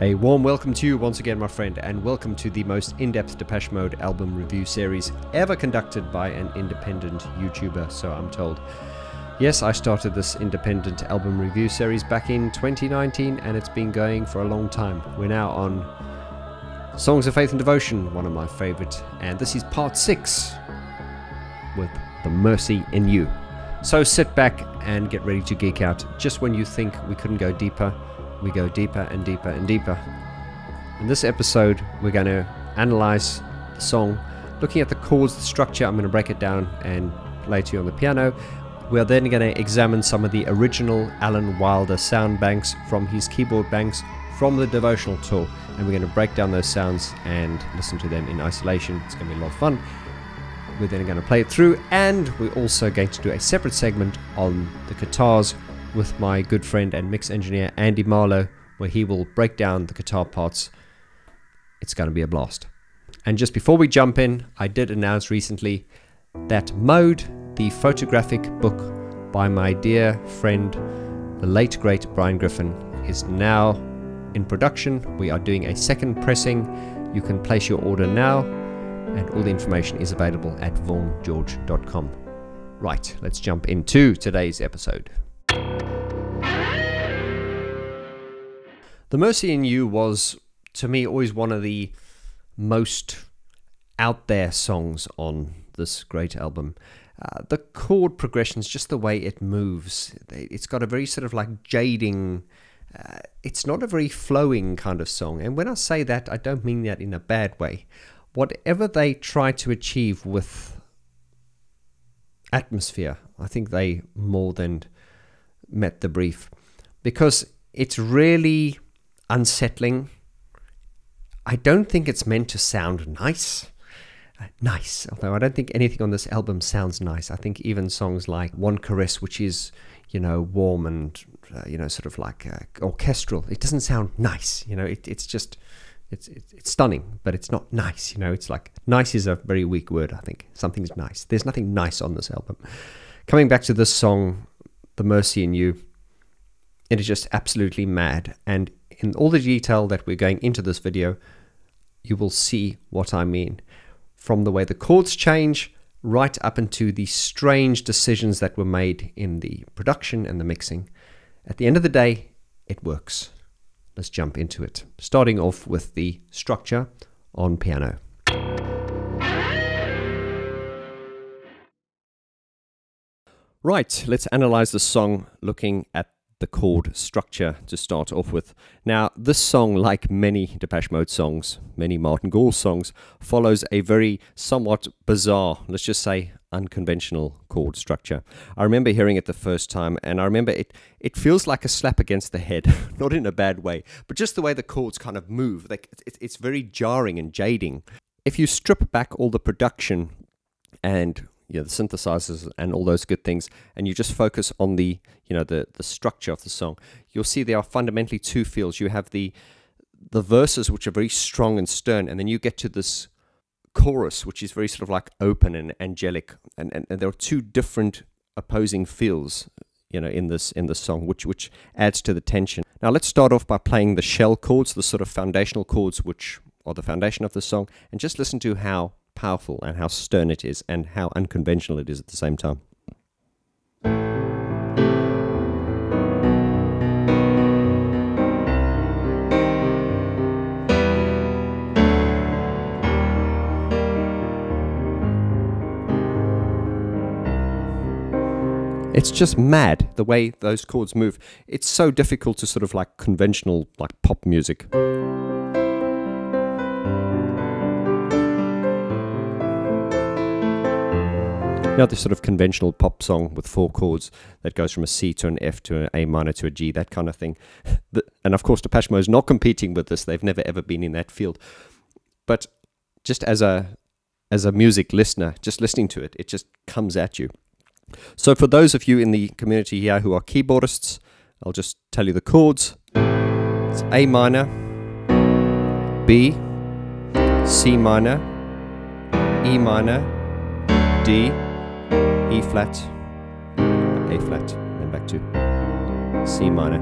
A warm welcome to you once again, my friend, and welcome to the most in-depth Depeche Mode album review series ever conducted by an independent YouTuber, so I'm told. Yes, I started this independent album review series back in 2019, and it's been going for a long time. We're now on Songs of Faith and Devotion, one of my favorite, and this is part 6 with The Mercy in You. So sit back and get ready to geek out. Just when you think we couldn't go deeper, we go deeper and deeper and deeper. In this episode, we're going to analyze the song, looking at the chords, the structure. I'm going to break it down and play to you on the piano. We're then going to examine some of the original Alan Wilder sound banks from his keyboard banks from the devotional tour, and we're going to break down those sounds and listen to them in isolation. It's going to be a lot of fun. We're then going to play it through, and we're also going to do a separate segment on the guitars with my good friend and mix engineer Andy Marlowe, where he will break down the guitar parts. It's going to be a blast. And just before we jump in, I did announce recently that Mode, the photographic book by my dear friend, the late great Brian Griffin, is now in production. We are doing a second pressing. You can place your order now, and all the information is available at vaughngeorge.com. Right, let's jump into today's episode. The Mercy in You was, to me, always one of the most out there songs on this great album. The chord progressions, just the way it moves, it's got a very sort of like jading, it's not a very flowing kind of song. And when I say that, I don't mean that in a bad way. Whatever they try to achieve with atmosphere, I think they more than met the brief, because it's really unsettling. I don't think it's meant to sound nice, although I don't think anything on this album sounds nice. I think even songs like One Caress, which is, you know, warm and, sort of like orchestral, it doesn't sound nice. It's just, it's stunning, but it's not nice. It's like, nice is a very weak word, I think. Something's nice. There's nothing nice on this album. Coming back to this song, The Mercy in You, it is just absolutely mad. And in all the detail that we're going into this video, you will see what I mean. From the way the chords change, right up into the strange decisions that were made in the production and the mixing. At the end of the day, it works. Let's jump into it. Starting off with the structure on piano. Right, let's analyze the song looking at the chord structure to start off with. Now, this song, like many Depeche Mode songs, many Martin Gore songs, follows a very somewhat bizarre, let's just say unconventional chord structure. I remember hearing it the first time, and I remember it feels like a slap against the head, not in a bad way, but just the way the chords kind of move. Like it's very jarring and jading. If you strip back all the production and the synthesizers and all those good things, and you just focus on the structure of the song, you'll see there are fundamentally two feels. You have the verses, which are very strong and stern, and then you get to this chorus, which is very sort of like open and angelic, and there are two different opposing feels in this song, which adds to the tension. Now let's start off by playing the shell chords, the sort of foundational chords which are the foundation of the song, and just listen to how powerful and how stern it is and how unconventional it is at the same time. It's just mad the way those chords move. It's so difficult to sort of like conventional like pop music. The sort of conventional pop song with 4 chords that goes from a C to an F to an A minor to a G, that kind of thing. And of course, Depeche Mode is not competing with this. They've never ever been in that field. But just as a music listener, just listening to it, it just comes at you. So for those of you in the community here who are keyboardists, I'll just tell you the chords. It's A minor, B, C minor, E minor, D, E flat, A flat, then back to C minor.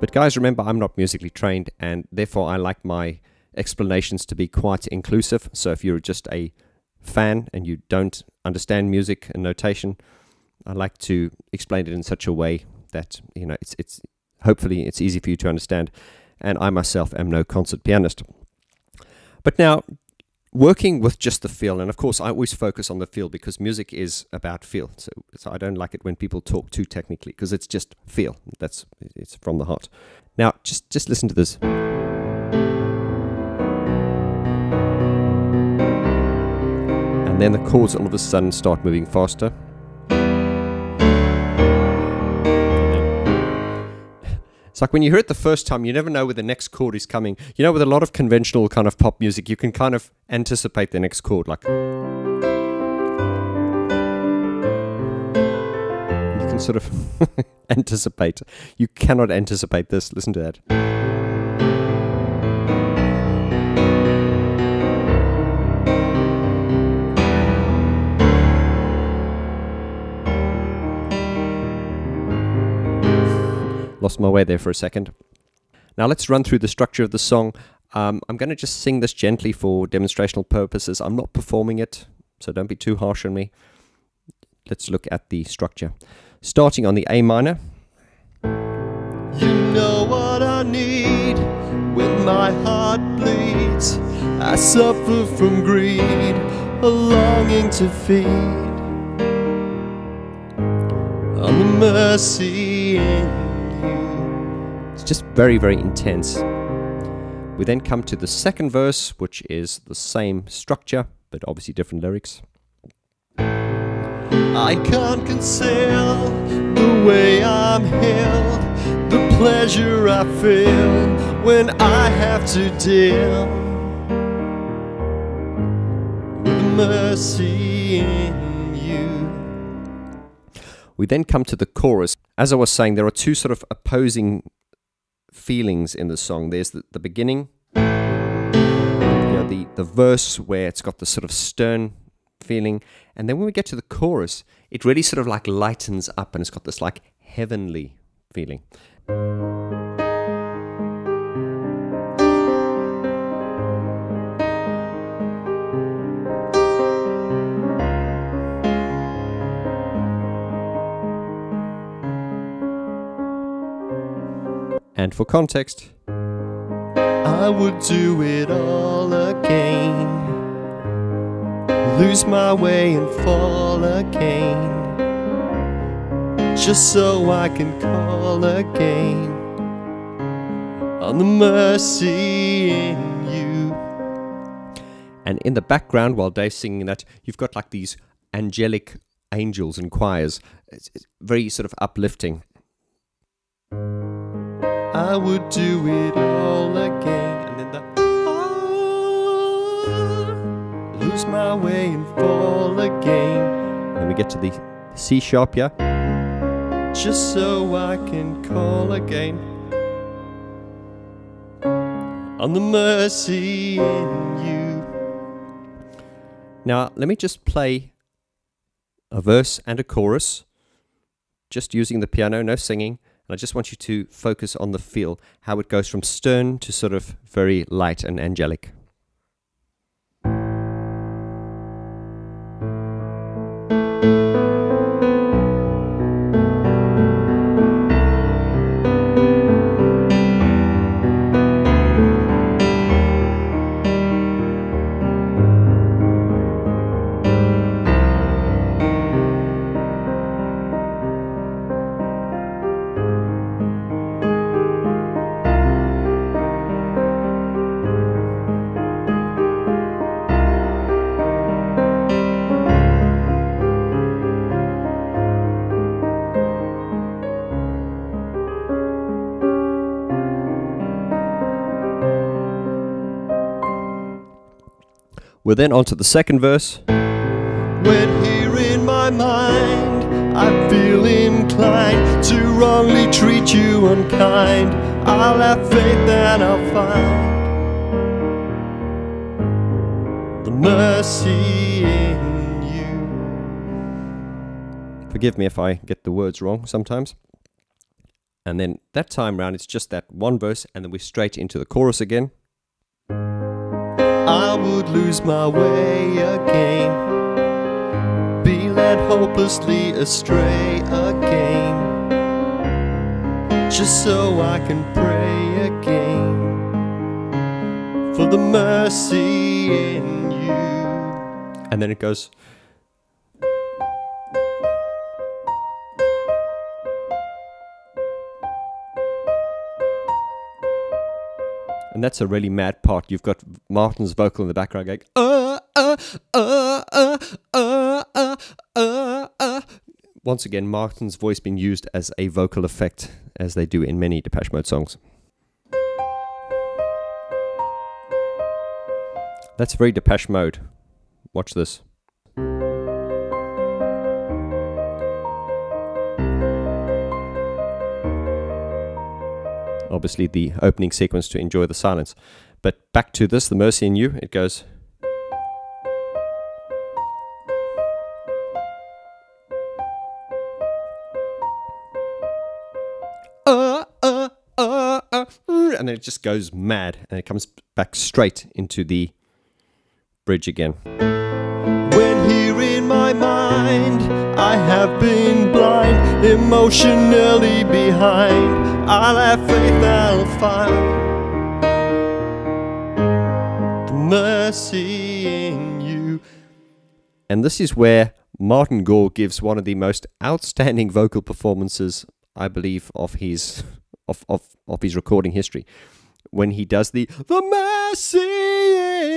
But guys, remember, I'm not musically trained, and therefore I like my explanations to be quite inclusive. So if you're just a fan and you don't understand music and notation, I like to explain it in such a way that, you know, it's hopefully it's easy for you to understand. And I myself am no concert pianist. But now, working with just the feel, and of course I always focus on the feel because music is about feel. So I don't like it when people talk too technically, because it's just feel. It's from the heart. Now, just listen to this. And then the chords all of a sudden start moving faster. It's like when you hear it the first time, you never know where the next chord is coming. You know, with a lot of conventional kind of pop music, you can kind of anticipate the next chord. Like, you can sort of anticipate. You cannot anticipate this. Listen to that. Lost my way there for a second. Now let's run through the structure of the song. I'm going to just sing this gently for demonstrational purposes. I'm not performing it, so don't be too harsh on me. Let's look at the structure. Starting on the A minor. You know what I need when my heart bleeds. I suffer from greed, a longing to feed on the mercy in you. It's just very, very intense. We then come to the second verse, which is the same structure, but obviously different lyrics. I can't conceal the way I'm held, the pleasure I feel when I have to deal with the mercy in you. We then come to the chorus. As I was saying, there are two sort of opposing feelings in the song. There's the beginning, you know, the verse where it's got the sort of stern feeling, and then when we get to the chorus, it really sort of like lightens up and it's got this like heavenly feeling. And for context, I would do it all again, lose my way and fall again, just so I can call again on the mercy in you. And in the background, while Dave's singing that, you've got like these angelic angels and choirs. It's very sort of uplifting. I would do it all again, and then lose my way and fall again. Then we get to the C sharp here. Just so I can call again on the mercy in you. Now, let me just play a verse and a chorus, just using the piano, no singing. And I just want you to focus on the feel, how it goes from stern to sort of very light and angelic. We're then on to the second verse. When here in my mind I feel inclined to wrongly treat you unkind, I'll have faith and I'll find the mercy in you. Forgive me if I get the words wrong sometimes. And then that time round, it's just that one verse, and then we're straight into the chorus again. I would lose my way again, be led hopelessly astray again, just so I can pray again for the mercy in you. And then it goes. And that's a really mad part. You've got Martin's vocal in the background going, Once again, Martin's voice being used as a vocal effect, as they do in many Depeche Mode songs. That's very Depeche Mode. Watch this. Obviously the opening sequence to enjoy the silence. But back to this, The Mercy in You, it goes. And then it just goes mad, and it comes back straight into the bridge again. When here in my mind I have been blind, emotionally behind, I'll have faith I'll find the mercy in you. And this is where Martin Gore gives one of the most outstanding vocal performances, I believe, of his recording history. When he does the mercy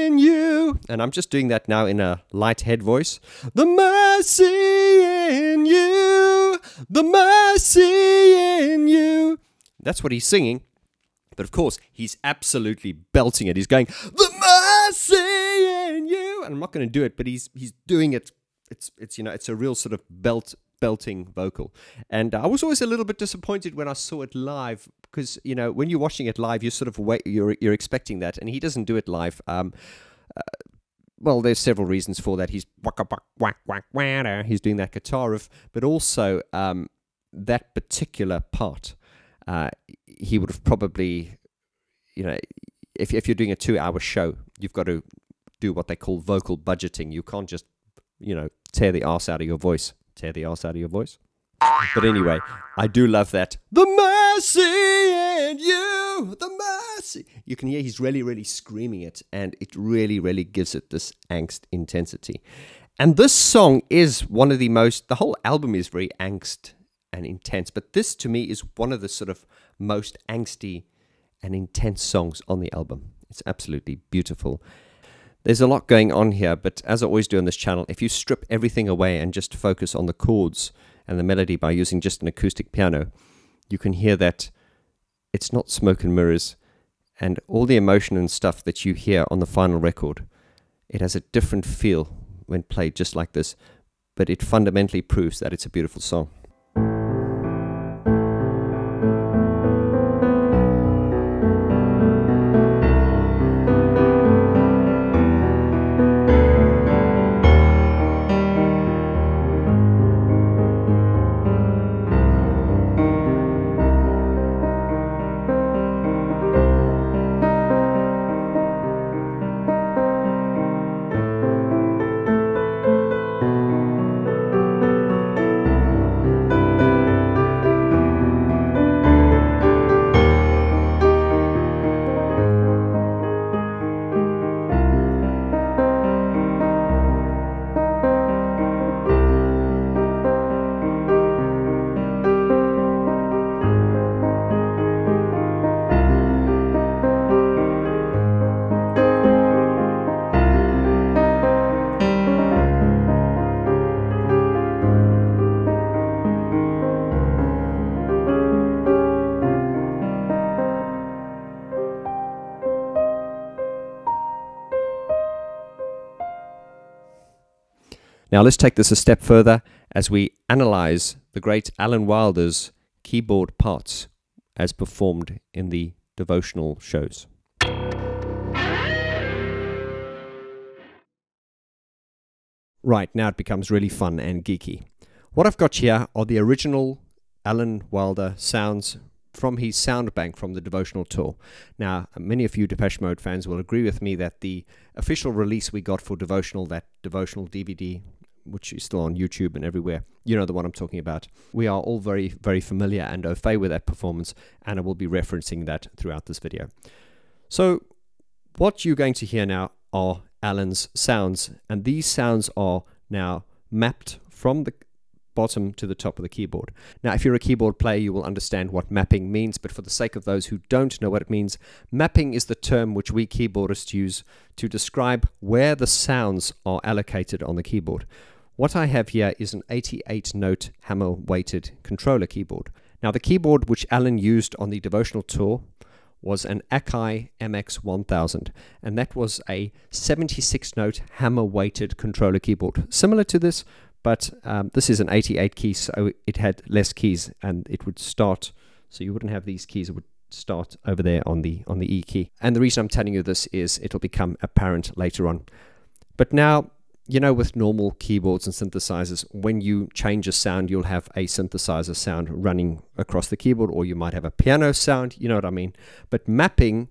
in you, and I'm just doing that now in a light head voice. The mercy in you, the mercy in you. That's what he's singing. But of course, he's absolutely belting it. He's going, the mercy in you. And I'm not going to do it, but he's doing it. It's you know, it's a real sort of belting vocal. And I was always a little bit disappointed when I saw it live, because, you know, when you're watching it live, you sort of you're expecting that, and he doesn't do it live. Well, there's several reasons for that. He's doing that guitar riff, but also that particular part, he would have probably, you know, if you're doing a 2-hour show, you've got to do what they call vocal budgeting. You can't just, you know, tear the arse out of your voice. Tear the arse out of your voice. But anyway, I do love that. The mercy in you, the mercy. You can hear he's really, really screaming it, and it really, really gives it this angst intensity. And this song is one of the most, the whole album is very angst and intense, but this to me is one of the sort of most angsty and intense songs on the album. It's absolutely beautiful. There's a lot going on here, but as I always do on this channel, if you strip everything away and just focus on the chords and the melody by using just an acoustic piano, you can hear that it's not smoke and mirrors, and all the emotion and stuff that you hear on the final record, it has a different feel when played just like this, but it fundamentally proves that it's a beautiful song. Now let's take this a step further as we analyze the great Alan Wilder's keyboard parts as performed in the devotional shows. Right, now it becomes really fun and geeky. What I've got here are the original Alan Wilder sounds from his sound bank from the Devotional tour. Now, many of you Depeche Mode fans will agree with me that the official release we got for Devotional, that Devotional DVD, which is still on YouTube and everywhere, you know the one I'm talking about. We are all very, very familiar and au fait with that performance, and I will be referencing that throughout this video. So, what you're going to hear now are Alan's sounds, and these sounds are now mapped from the bottom to the top of the keyboard. Now, if you're a keyboard player, you will understand what mapping means, but for the sake of those who don't know what it means, mapping is the term which we keyboardists use to describe where the sounds are allocated on the keyboard. What I have here is an 88-note hammer-weighted controller keyboard. Now, the keyboard which Alan used on the Devotional tour was an Akai MX1000, and that was a 76-note hammer-weighted controller keyboard. Similar to this, but this is an 88 key, so it had less keys, and it would start, so you wouldn't have these keys, it would start over there on the E key. And the reason I'm telling you this is it'll become apparent later on. But now, you know, with normal keyboards and synthesizers, when you change a sound, you'll have a synthesizer sound running across the keyboard, or you might have a piano sound, you know what I mean. But mapping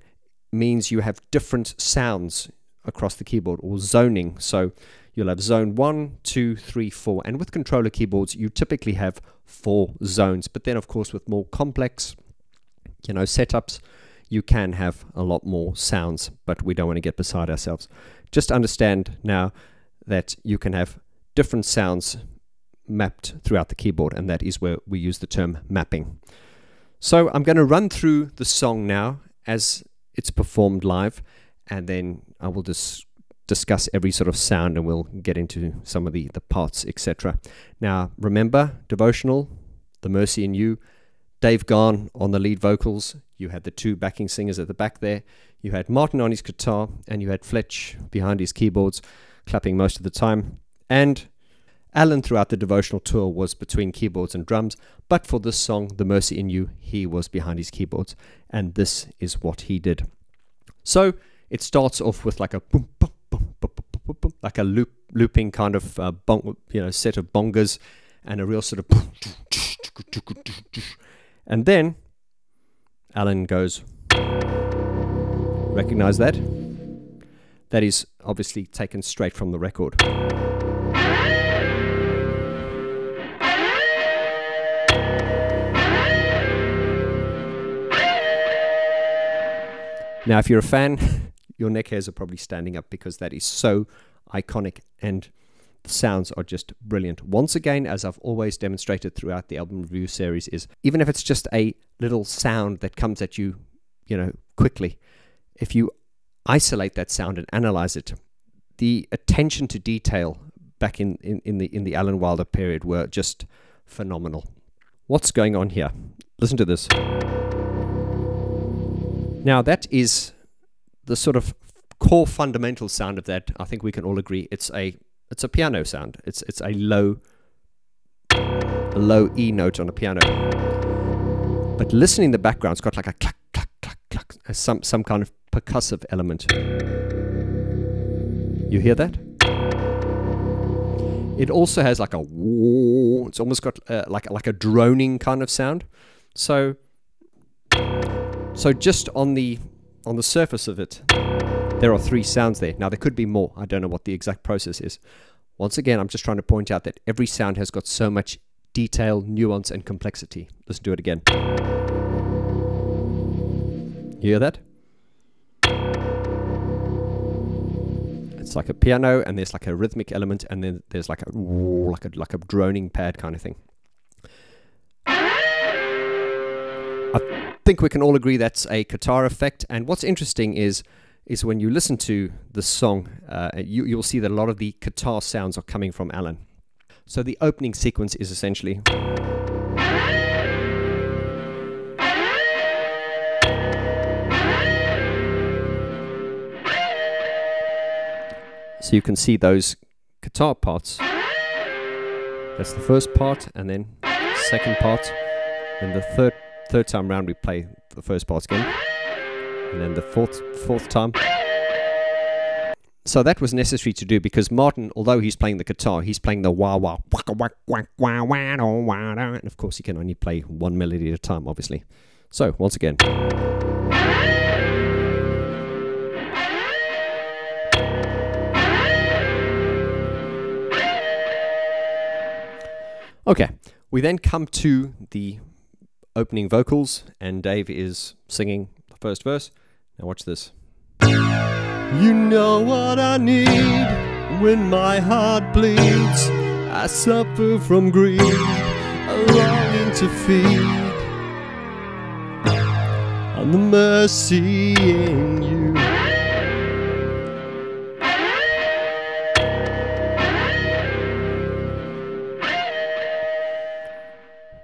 means you have different sounds across the keyboard, or zoning. So you'll have zone 1, 2, 3, 4, and with controller keyboards you typically have 4 zones. But then of course with more complex, you know, setups, you can have a lot more sounds, but we don't want to get beside ourselves. Just understand now that you can have different sounds mapped throughout the keyboard, and that is where we use the term mapping. So I'm going to run through the song now as it's performed live, and then I will just discuss every sort of sound, and we'll get into some of the parts, etc. Now, remember, Devotional, The Mercy in You, Dave Vaughn on the lead vocals, you had the 2 backing singers at the back there, you had Martin on his guitar, and you had Fletch behind his keyboards, clapping most of the time. And Alan throughout the Devotional tour was between keyboards and drums, but for this song, The Mercy in You, he was behind his keyboards, and this is what he did. So it starts off with like a boom, boom, boom, boom, boom, boom, boom, like a looping kind of set of bongos, and a real sort of, and then Alan goes, recognize that? That is obviously taken straight from the record. Now, if you're a fan, your neck hairs are probably standing up, because that is so iconic, and the sounds are just brilliant. Once again, as I've always demonstrated throughout the album review series, is even if it's just a little sound that comes at you, you know, quickly, if you isolate that sound and analyze it, the attention to detail back in the Alan Wilder period were just phenomenal. What's going on here? Listen to this. Now, that is the sort of core fundamental sound of that. I think we can all agree it's a piano sound. It's a low E note on a piano. But listen in the background, it's got like a clack, clack, clack, clack, some kind of percussive element. You hear that? It also has like a whoa. It's almost got like a droning kind of sound. So just on the surface of it, there are 3 sounds there. Now, there could be more. I don't know what the exact process is. Once again, I'm just trying to point out that every sound has got so much detail, nuance, and complexity. Let's do it again. You hear that? It's like a piano, and there's like a rhythmic element, and then there's like a droning pad kind of thing. I think we can all agree that's a guitar effect. And what's interesting is when you listen to the song, you'll see that a lot of the guitar sounds are coming from Alan. So the opening sequence is essentially, so you can see those guitar parts. That's the first part, and then second part, and the third time round we play the first parts again, and then the fourth time. So that was necessary to do, because Martin, although he's playing the guitar, he's playing the wah wah waka wak wak wah wah wah wah, and of course he can only play one melody at a time, obviously. So, once again. Okay, we then come to the opening vocals, and Dave is singing the first verse. Now watch this. You know what I need when my heart bleeds. I suffer from greed, a longing to feed on the mercy in you.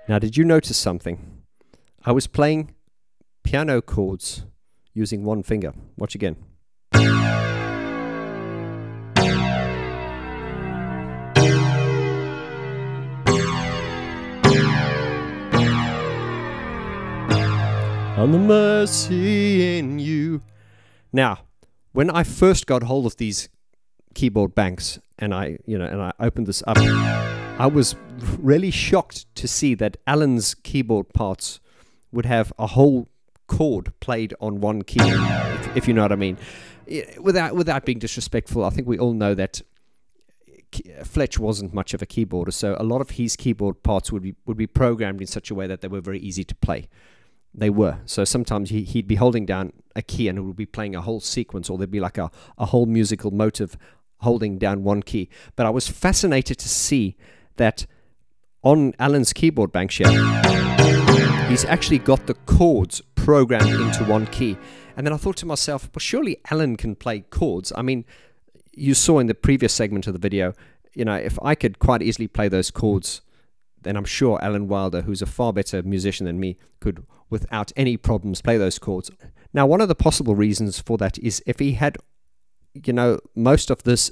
Now, did you notice something? I was playing piano chords using one finger. Watch again. On the mercy in you. Now, when I first got hold of these keyboard banks and I opened this up, I was really shocked to see that Alan's keyboard parts would have a whole chord played on one key, if you know what I mean. Without being disrespectful, I think we all know that Fletch wasn't much of a keyboarder, so a lot of his keyboard parts would be programmed in such a way that they were very easy to play. They were. So sometimes he'd be holding down a key and it would be playing a whole sequence, or there'd be like a whole musical motive holding down one key. But I was fascinated to see that on Alan's keyboard bank here, he's actually got the chords programmed into one key. And then I thought to myself, well, surely Alan can play chords. I mean, you saw in the previous segment of the video, if I could quite easily play those chords, then I'm sure Alan Wilder, who's a far better musician than me, could, without any problems, play those chords. Now, one of the possible reasons for that is if he had, most of this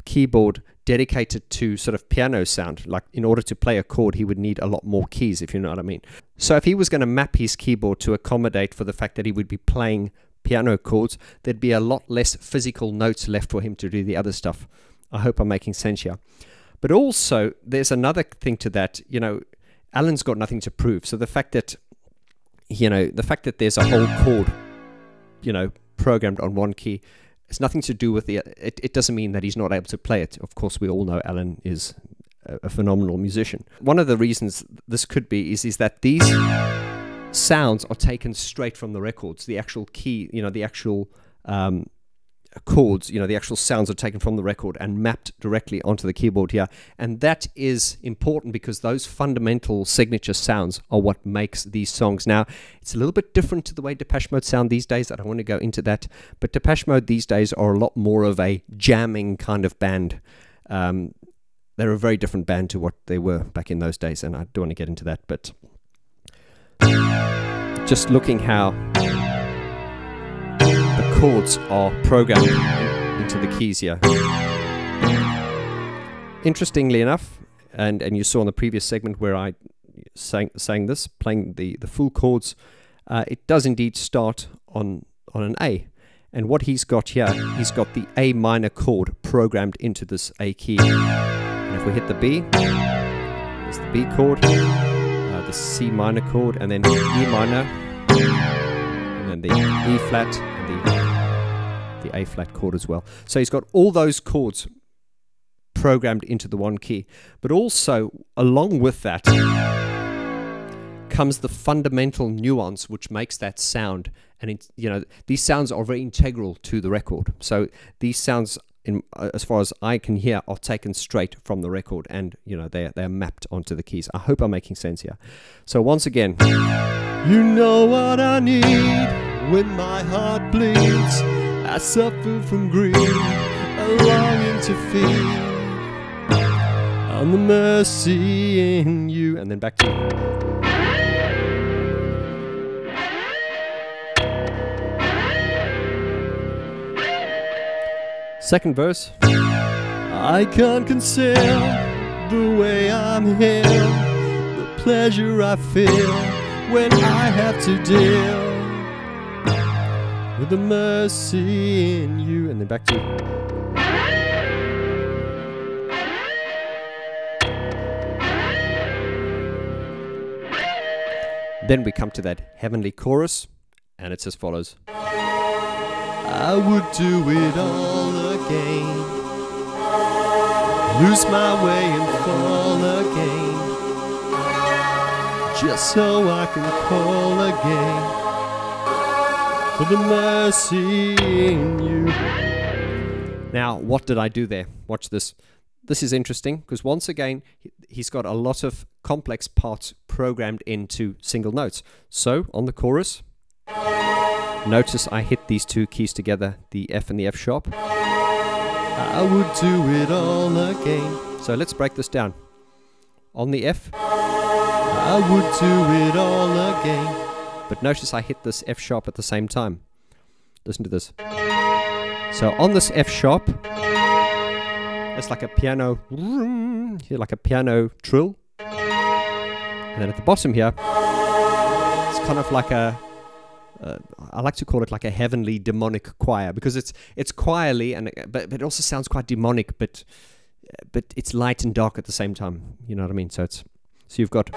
keyboard dedicated to sort of piano sound, like in order to play a chord, he would need a lot more keys, if you know what I mean. So if he was going to map his keyboard to accommodate for the fact that he would be playing piano chords, there'd be a lot less physical notes left for him to do the other stuff. I hope I'm making sense here. But also, there's another thing to that. Alan's got nothing to prove. So the fact that, there's a whole chord, programmed on one key, it's nothing to do with it doesn't mean that he's not able to play it. Of course, we all know Alan is a phenomenal musician. One of the reasons this could be is that these sounds are taken straight from the records. The actual key, the actual chords, the actual sounds are taken from the record and mapped directly onto the keyboard here. And that is important because those fundamental signature sounds are what makes these songs. Now, it's a little bit different to the way Depeche Mode sound these days. I don't want to go into that. But Depeche Mode these days are a lot more of a jamming kind of band. They're a very different band to what they were back in those days. And I don't want to get into that. But just looking how the chords are programmed into the keys here. Interestingly enough, and you saw in the previous segment where I sang this, playing the full chords, it does indeed start on an A. And what he's got here, he's got the A minor chord programmed into this A key. And if we hit the B, there's the B chord, the C minor chord, and then E minor, and then the E flat, and the A flat chord as well. So he's got all those chords programmed into the one key. But also, along with that, comes the fundamental nuance which makes that sound. And these sounds are very integral to the record. So these sounds, as far as I can hear, are taken straight from the record, and they're mapped onto the keys. I hope I'm making sense here. So once again, you know what I need when my heart bleeds. I suffer from greed, a longing to feed on the mercy in you. And then back to second verse. I can't conceal the way I'm held, the pleasure I feel when I have to deal with the mercy in you. And then back to Then we come to that heavenly chorus, and it's as follows. I would do it all again, lose my way and fall again, just so I can call again for the mercy in you. Now, what did I do there? Watch this. This is interesting because once again, he's got a lot of complex parts programmed into single notes. So, on the chorus, notice I hit these two keys together, the F and the F sharp. I would do it all again. So let's break this down. On the F, I would do it all again. but notice I hit this F sharp at the same time. Listen to this. So on this F sharp, it's like a piano, like a piano trill. And then at the bottom here, it's kind of like a, I like to call it like a heavenly demonic choir, because it's choirly, and but it also sounds quite demonic, but it's light and dark at the same time. You know what I mean? So you've got,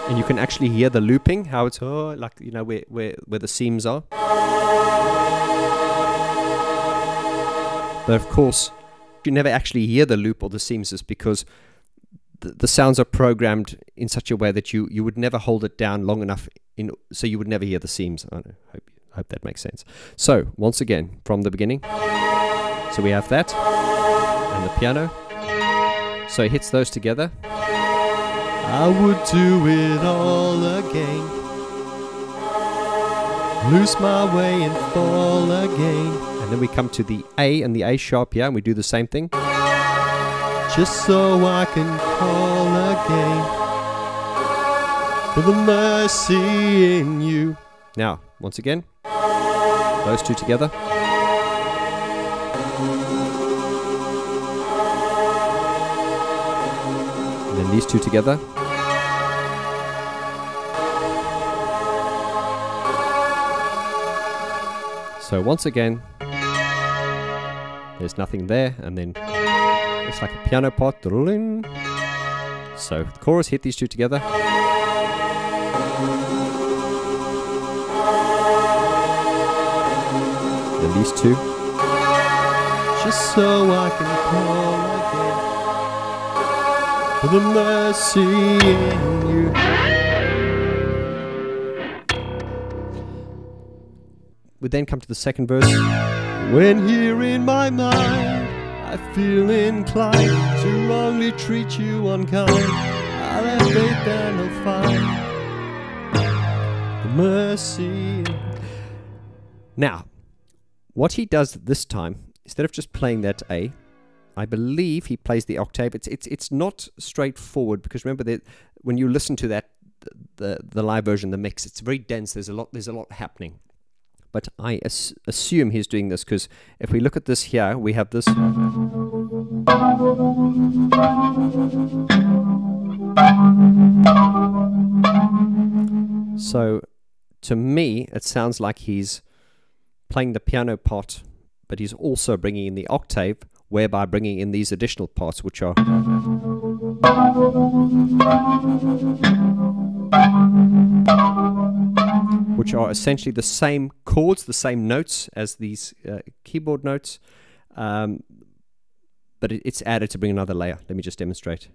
and you can actually hear the looping, how it's like, you know, where the seams are. But of course, you never actually hear the loop or the seams, is because the sounds are programmed in such a way that you would never hold it down long enough, so you would never hear the seams. I hope that makes sense. So once again, from the beginning. So we have that and the piano. So he hits those together. I would do it all again, lose my way and fall again. And then we come to the A and the A sharp here, and we do the same thing. Just so I can call again for the mercy in you. Now, once again, those two together. And then these two together. So once again, there's nothing there, and then it's like a piano part. So the chorus, hit these two together. And these two. Just so I can call again for the mercy in you. We then come to the second verse. When here in my mind I feel inclined to wrongly treat you unkind, I'll have faith and I'll find the mercy. Now, what he does this time, instead of just playing that A, I believe he plays the octave. It's not straightforward, because remember that when you listen to that, the live version, the mix, it's very dense. There's a lot happening. But I assume he's doing this, because if we look at this here, we have this. So to me, it sounds like he's playing the piano part, but he's also bringing in the octave, whereby bringing in these additional parts, which are essentially the same chords, the same notes as these keyboard notes, but it's added to bring another layer. Let me just demonstrate.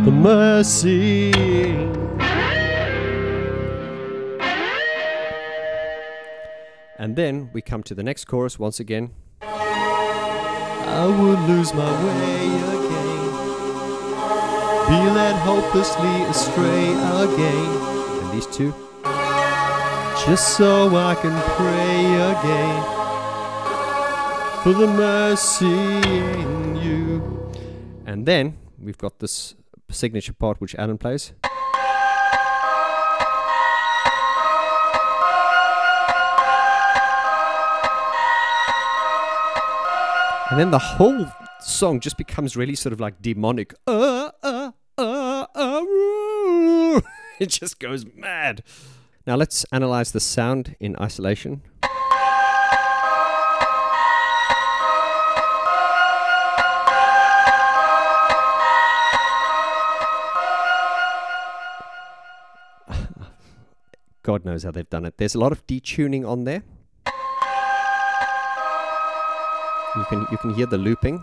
The mercy. And then we come to the next chorus once again. I would lose my way again, be led hopelessly astray again, And these two. just so I can pray again for the mercy in you. And then we've got this signature part which Alan plays. And then the whole song just becomes really sort of like demonic. It just goes mad. Now let's analyze the sound in isolation. God knows how they've done it. There's a lot of detuning on there. You can hear the looping,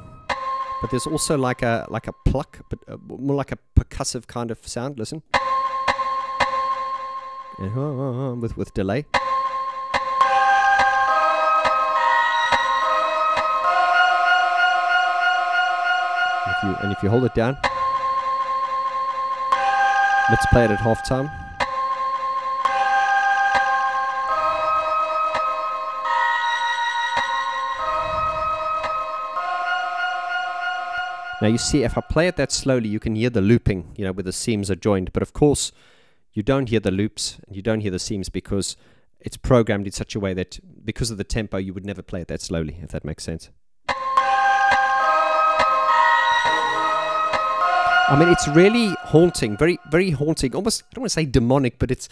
but there's also like a pluck, but more like a percussive kind of sound. Listen, and, with delay. If you hold it down, let's play it at halftime. Now you see, if I play it that slowly, you can hear the looping, you know, where the seams are joined. But of course, you don't hear the loops, and you don't hear the seams because it's programmed in such a way that, because of the tempo, you would never play it that slowly, if that makes sense. I mean, it's really haunting, very, very haunting. Almost, I don't want to say demonic, but it's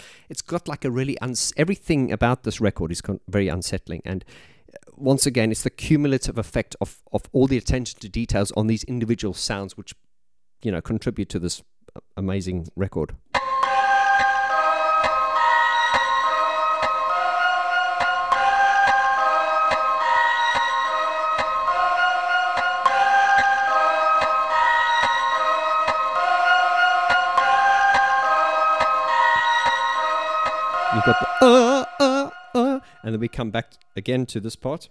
got like a really everything about this record is very unsettling. And once again, it's the cumulative effect of all the attention to details on these individual sounds, which, you know, contribute to this amazing record. You've got the and then we come back again to this part.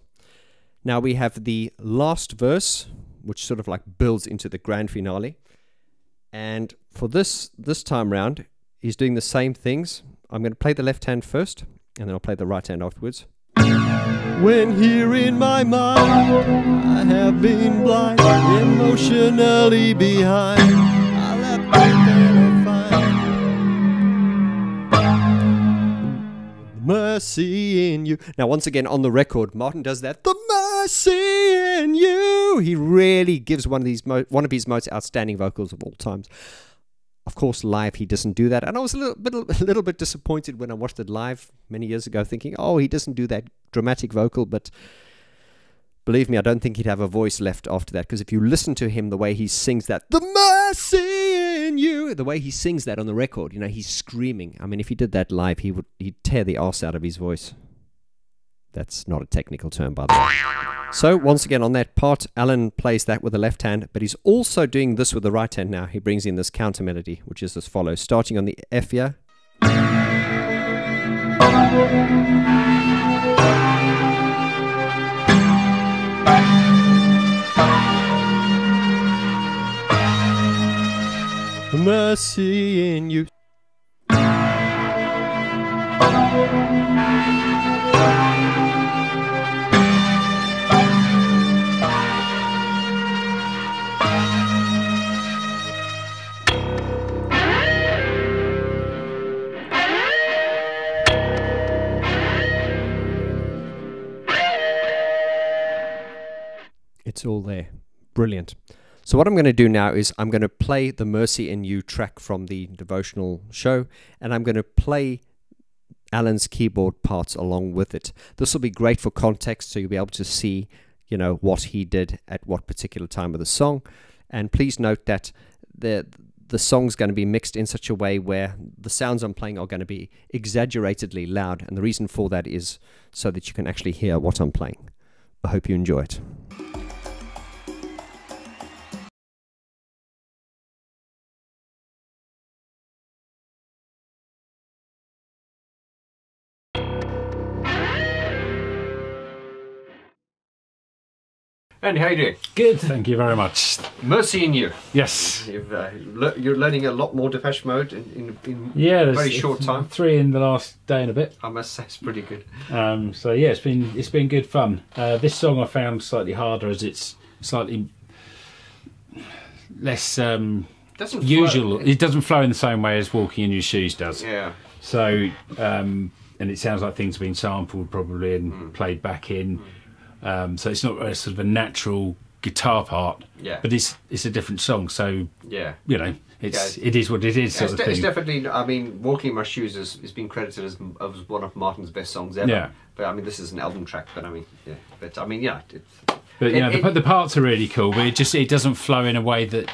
Now we have the last verse, which sort of like builds into the grand finale. And for this time round, he's doing the same things. I'm going to play the left hand first, and then I'll play the right hand afterwards. When here in my mind, I have been blind, emotionally behind. I left that I find mercy in you. Now, once again, on the record, Martin does that. The mercy in you. He really gives one of his most outstanding vocals of all times. Of course, live he doesn't do that, and I was a little bit disappointed when I watched it live many years ago, thinking, oh, he doesn't do that dramatic vocal. But believe me, I don't think he'd have a voice left after that, because if you listen to him, the way he sings that, the mercy in you, the way he sings that on the record, you know, he's screaming. I mean, if he did that live, he'd tear the arse out of his voice. That's not a technical term, by the way. So, once again, on that part, Alan plays that with the left hand, but he's also doing this with the right hand now. He brings in this counter melody, which is as follows, starting on the F here. Mercy in you. It's all there. Brilliant. So what I'm going to do now is I'm going to play the Mercy in You track from the devotional show, and I'm going to play Alan's keyboard parts along with it. This will be great for context, so you'll be able to see, you know, what he did at what particular time of the song. And please note that the song's going to be mixed in such a way where the sounds I'm playing are going to be exaggeratedly loud, and the reason for that is so that you can actually hear what I'm playing. I hope you enjoy it. Andy, how you doing? Good, thank you very much. Mercy in You. Yes. You're learning a lot more Depeche Mode in a very short time. 3 in the last day and a bit. I must say, it's pretty good. So yeah, it's been good fun. This song I found slightly harder as it's slightly less usual. It doesn't flow in the same way as Walking in Your Shoes does. Yeah. So and it sounds like things have been sampled probably and played back in. So it's not a sort of a natural guitar part. Yeah. But it's a different song, so yeah, you know, it is what it is. Sort of thing. It's definitely. I mean, "Walking in My Shoes" is been credited as one of Martin's best songs ever. Yeah. But I mean, this is an album track. But I mean, yeah. But I mean, yeah. But the parts are really cool. But it doesn't flow in a way that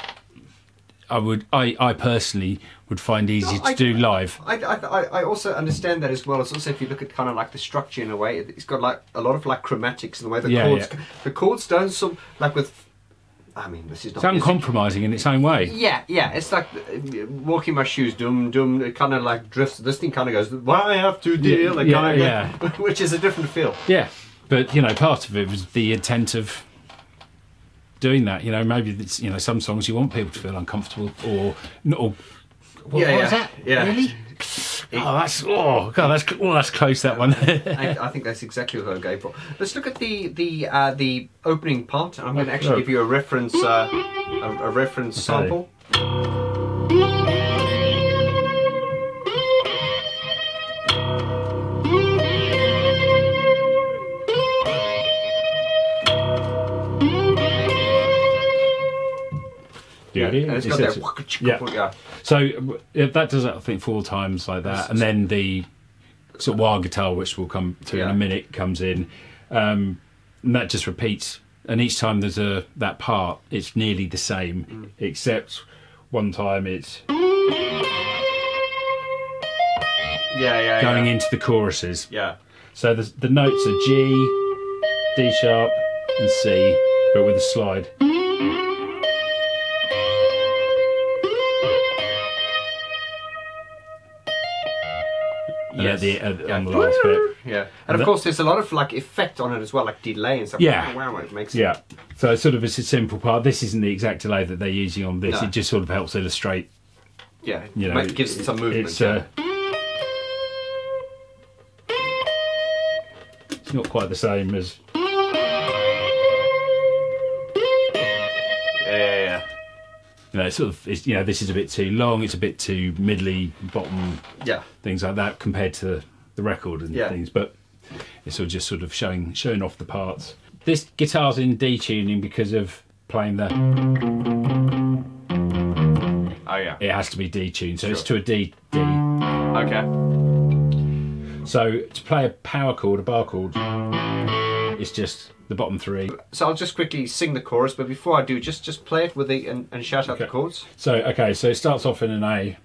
I personally would find easy to do live. I also understand that as well. It's also, if you look at kind of like the structure in a way, it's got like a lot of like chromatics in the way the chords don't sort like with. I mean, this is not. It's uncompromising in its own way. Yeah, it's like "Walking My Shoes," dum dum. It kind of like drifts. This thing kind of goes, "Why I have to deal," which is a different feel. Yeah, but part of it was the intent of doing that. Maybe it's, some songs you want people to feel uncomfortable or what was that? Yeah. Really? That's close, that one. I think that's exactly what I'm going for. Let's look at the opening part. I'm going to actually give you a reference sample. Yeah, it's got that. Yeah. So that does it, I think, 4 times like that, and then the sort of wire guitar, which we'll come to in a minute, comes in, and that just repeats. And each time there's that part, it's nearly the same, except one time it's going into the choruses. Yeah. So the notes are G, D sharp, and C, but with a slide. On the last bit. Yeah, and of course there's a lot of like effect on it as well, like delay and stuff. Yeah, wow, it makes it. Yeah, so it's a simple part. This isn't the exact delay that they're using on this. No. It just sort of helps illustrate. Yeah, it gives it some movement. It's not quite the same as. This is a bit too long. It's a bit too middly, bottom, things like that compared to the record and things. But it's just sort of showing off the parts. This guitar's in D tuning because of playing the. Oh yeah. It has to be D tuned, so it's to a D. Okay. So to play a power chord, a bar chord, it's just the bottom 3. So I'll just quickly sing the chorus, but before I do, just play it with and shout out the chords. So it starts off in an A,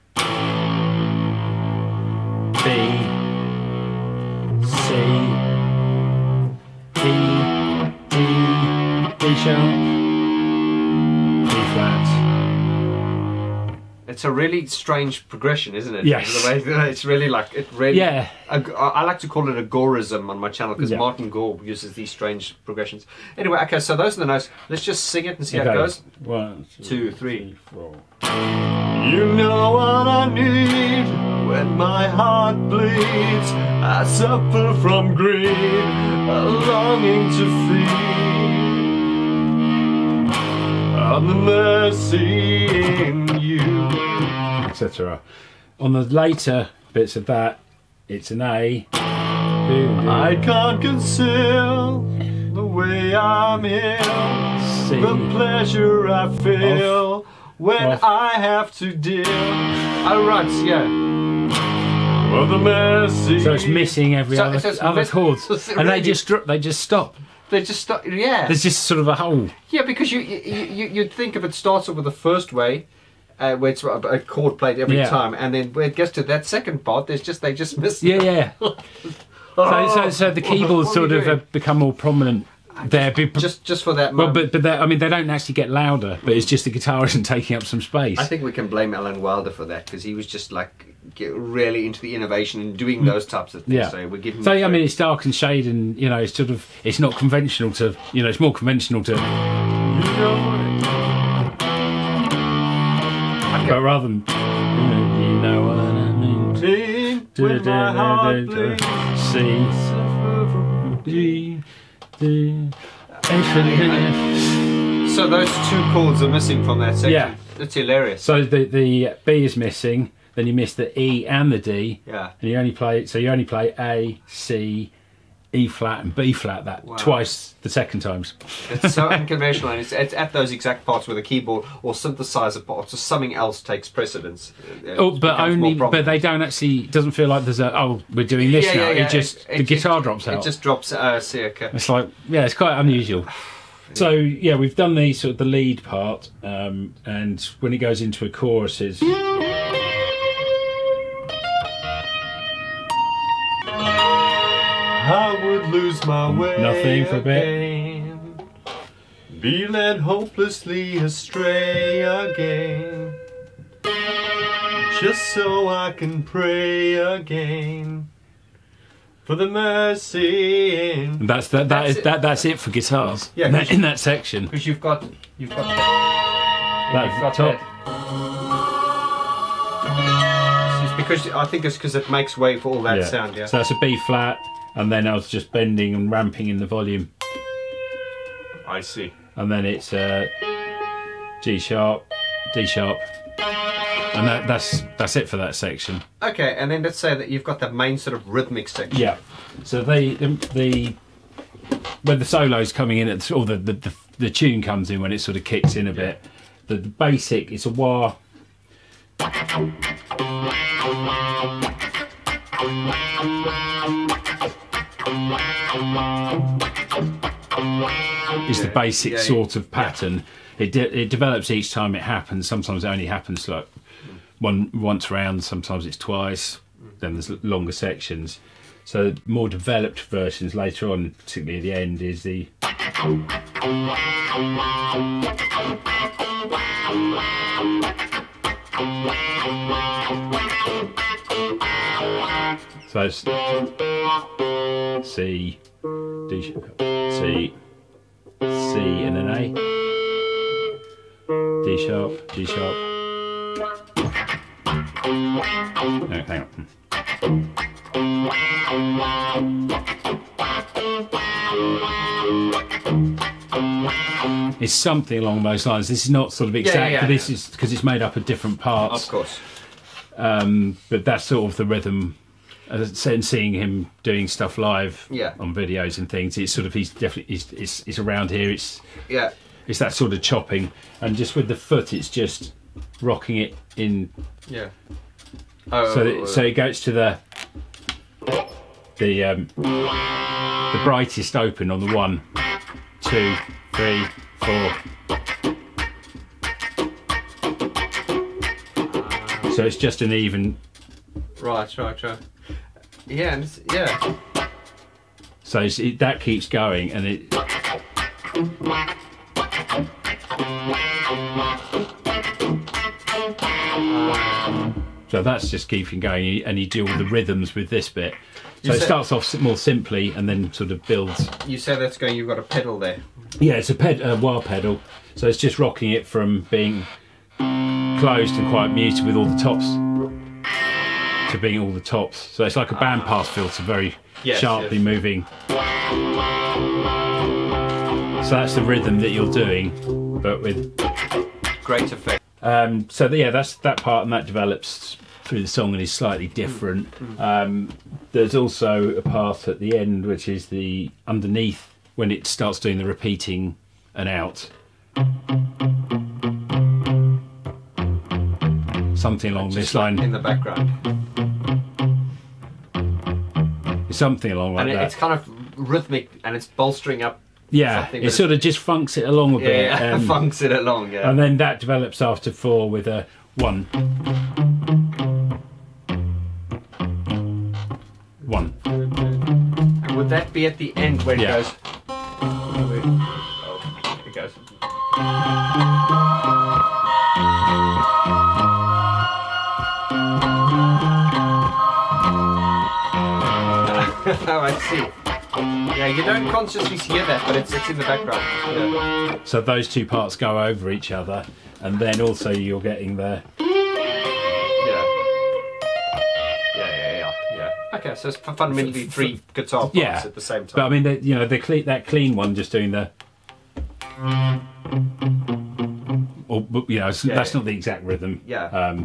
B, C, E, D sharp, D flat. It's a really strange progression, isn't it? Yes. The way it's really like it really. Yeah. I like to call it agorism on my channel because Martin Gore uses these strange progressions. Anyway, okay, so those are the notes. Let's just sing it and see how it goes. 1, 2, 3, 4. You know what I need when my heart bleeds. I suffer from greed, a longing to feed on the mercy in you, etc. On the later bits of that, it's an A. I can't conceal the way I'm here, the pleasure I feel when I have to deal. Oh right, yeah. Well, the mercy. So it's missing every other chords, and they just stop. They just stop. Yeah. There's just sort of a hole. Yeah, because you'd think if it starts off with the first way, where it's a chord played every time, and then when it gets to that second part, they just miss. Yeah. So the keyboards sort of have become more prominent there. Just for that moment. Well, but I mean, they don't actually get louder, but it's just the guitar isn't taking up some space. I think we can blame Alan Wilder for that because he was just like really into the innovation and doing those types of things. Yeah. So we give him. So I mean, it's dark and shade, and it's sort of it's not conventional to it's more conventional to. But rather than you know what I mean. With my heart bleeds. So those 2 chords are missing from that section. Yeah. That's hilarious. So the B is missing, then you miss the E and the D. Yeah. And you only play A, C, E flat and B flat that twice the second times. It's so unconventional, and it's at those exact parts where the keyboard or synthesizer parts or something else takes precedence. But they don't actually. It doesn't feel like there's we're doing this now. Yeah. The guitar drops out. It just drops. Okay. It's like it's quite unusual. So we've done the sort of the lead part, and when it goes into a chorus, is I would lose my way. Nothing for a bit. Again, be led hopelessly astray again, just so I can pray again for the mercy. And that's it for guitars. Yeah, in that section. Because you've got That's top. I think it's because it makes way for all that sound. Yeah. So that's a B flat, and then I was just bending and ramping in the volume. I see. And then it's G sharp, D sharp, and that's it for that section. Okay, and then let's say that you've got that main sort of rhythmic section. Yeah. So when the solo's coming in, or the tune comes in when it sort of kicks in a bit. The basic, it's a wah. Is the basic sort of pattern. It develops each time it happens. Sometimes it only happens like once round. Sometimes it's twice. Then there's longer sections. So more developed versions later on, particularly at the end, is the. So it's C, D, C, C and an A, D sharp, G sharp. No, hang on. It's something along those lines. This is not sort of exact, but this is because it's made up of different parts. Of course. But that's sort of the rhythm. And seeing him doing stuff live on videos and things, it's sort of he's around here. It's that sort of chopping, and just with the foot, it's just rocking it in. Yeah. So it goes to the brightest open on the 1, 2, 3, 4. So it's just an even. Right. Yeah, and So that keeps going, and it. So that's just keeping going, and you do all the rhythms with this bit. So it starts off more simply, and then sort of builds. You say that's going. You've got a pedal there. Yeah, it's a wah pedal. So it's just rocking it from being closed and quite muted with all the tops to being all the tops. So it's like a bandpass filter, very sharply moving. So that's the rhythm that you're doing, but with great effect. So that's that part, and that develops through the song and is slightly different. There's also a part at the end which is the underneath when it starts doing the repeating and out. Something along this line. In the background. Something along like that. It's kind of rhythmic and it's bolstering up. Yeah, it sort of just funks it along a bit. Yeah, funks it along, And then that develops after 4 with a 1. 1. And would that be at the end where it goes? Oh, it goes. Oh, I see. Yeah, you don't consciously hear that, but it's in the background. Yeah. So those two parts go over each other, and then also you're getting the. Yeah. Okay, so it's fundamentally 3 guitar parts at the same time. But I mean, that clean one just doing the. That's not the exact rhythm. Yeah.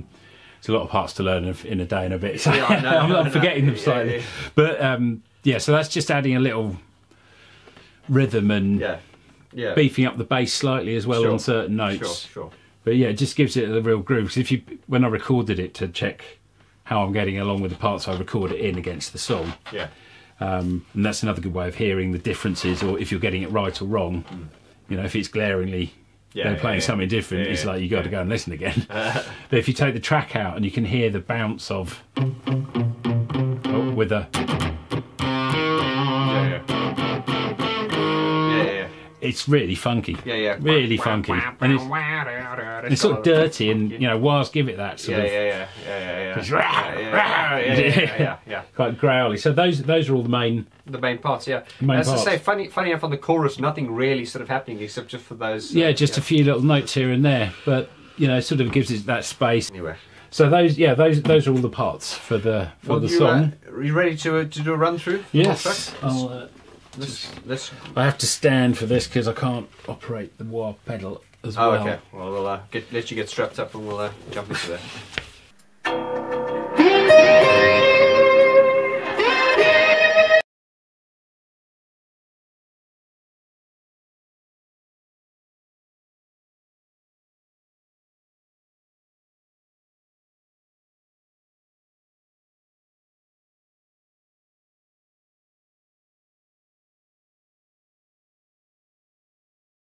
It's a lot of parts to learn in a day and a bit. So I'm forgetting them slightly. But yeah, so that's just adding a little rhythm and beefing up the bass slightly as well on certain notes. Sure. But yeah, it just gives it a real groove. Because when I recorded it to check how I'm getting along with the parts, I record it in against the song. Yeah. And that's another good way of hearing the differences, or if you're getting it right or wrong. You know, if it's glaringly they're playing something different, it's like you got to go and listen again. But if you take the track out and you can hear the bounce of with a it's really funky. Really funky. And it's sort of dirty, and you know, wires give it that sort of quite growly. So those are all the main parts. Main As parts. I say, funny enough, on the chorus, nothing really sort of happening except just for those. Just a few little notes here and there, but you know, it sort of gives it that space. Anyway. So those are all the parts for the song. Are you ready to do a run through? Yes. Let's. I have to stand for this because I can't operate the wah pedal as well. Okay. Well, we'll let you get strapped up and we'll jump into that.